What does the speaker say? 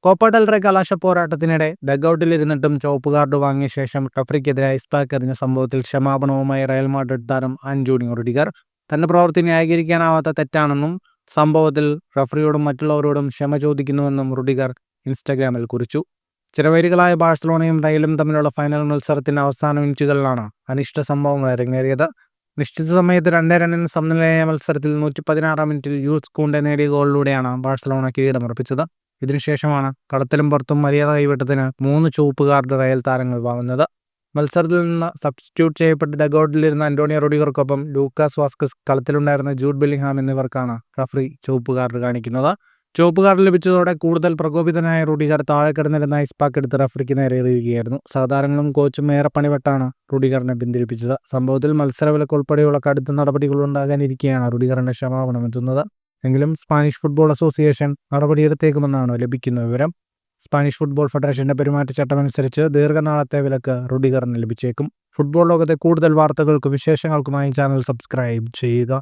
Copa del Rey കലാശ പോരാട്ടത്തിനിടെ ഡഗ്ഔട്ടിലിരുന്നിട്ടും ചുവപ്പ് card വാങ്ങിയ ശേഷം റഫറിക്കെതിരെ ഐസ് പാക്ക് എറിഞ്ഞ സംഭവത്തിൽ ക്ഷമാപണവുമായി റയൽ മാഡ്രിഡ് താരം ആന്റോണിയോ റുഡിഗർ തന്റെ പ്രവൃത്തി ന്യായീകരിക്കാനാവാത്ത തെറ്റാണെന്നും സംഭവത്തിൽ റഫറിയോടും മറ്റുള്ളവരോടും ക്ഷമ ചോദിക്കുന്നുവെന്നും റുഡിഗർ ഇൻസ്റ്റഗ്രാമിൽ കുറിച്ചു. ചിരവൈരികളായ ബാഴ്സലോണയും റയലും തമ്മിലുള്ള ഫൈനൽ മത്സരത്തിന്റെ അവസാന മിനിറ്റുകളിലാണ് അനിഷ്ട സംഭവങ്ങൾ അരങ്ങേറിയത്. നിശ്ചിത സമയത്ത് 2-2 സമനിലയായ മത്സരത്തിൽ 116-ാം മിനിറ്റിൽ യൂസ് കൂണ്ടെ നേടിയ ഗോളിലൂടെയാണ് ബാഴ്സലോണ കിരീടമുറപ്പിച്ചത്. ഇതിനുശേഷമാണ് കളത്തിലും പുറത്തും മര്യാദ കൈവിട്ടതിന് 3 ചുവപ്പ് കാർഡ് റയൽ താരങ്ങൾ വാങ്ങുന്നത്. മത്സരത്തിൽ നിന്ന് സബ്സ്റ്റിറ്റ്യൂട്ട് ചെയ്യപ്പെട്ട് ഡഗ്ഔട്ടിലിരുന്ന ആന്റോണിയോ റുഡിഗർക്കൊപ്പം ലൂക്കാസ് വാസ്കസ്, കളത്തിലുണ്ടായിരുന്ന ജൂഡ് ബെല്ലിംഗ്ഹാം എന്നിവർക്കാണ് റഫറി ചുവപ്പ് കാർഡ് കാണിക്കുന്നത്. ചുവപ്പ് കാർഡ് ലഭിച്ചതോടെ കൂടുതൽ പ്രകോപിതനായ റുഡിഗർ താഴെ കിടന്നിരുന്ന ഐസ് പാക്ക് എടുത്ത് റഫറിക്ക് നേരെ എറിയുകയായിരുന്നു. സഹതാരങ്ങളും കോച്ചും ഏറെ പണിപ്പെട്ടാണ് റുഡിഗറിനെ പിന്തിരിപ്പിച്ചത്. സംഭവത്തിൽ മത്സരവിലക്ക് ഉൾപ്പെടെയുള്ള കടുത്ത നടപടികൾ ഉണ്ടാകാനിരിക്കെയാണ് റുഡിഗറിന്റെ ക്ഷമാപണം എത്തുന്നത്. എങ്കിലും സ്പാനിഷ് ഫുട്ബോൾ അസോസിയേഷൻ നടപടിയെടുത്തേക്കുമെന്നാണ് ലഭിക്കുന്ന വിവരം. സ്പാനിഷ് ഫുട്ബോൾ ഫെഡറേഷന്റെ പെരുമാറ്റച്ചട്ടമനുസരിച്ച് ദീർഘനാളത്തെ വിലക്ക് റുഡിഗറിന് ലഭിച്ചേക്കും. ഫുട്ബോൾ ലോകത്തെ കൂടുതൽ വാർത്തകൾക്കും വിശേഷങ്ങൾക്കുമായി ചാനൽ സബ്സ്ക്രൈബ് ചെയ്യുക.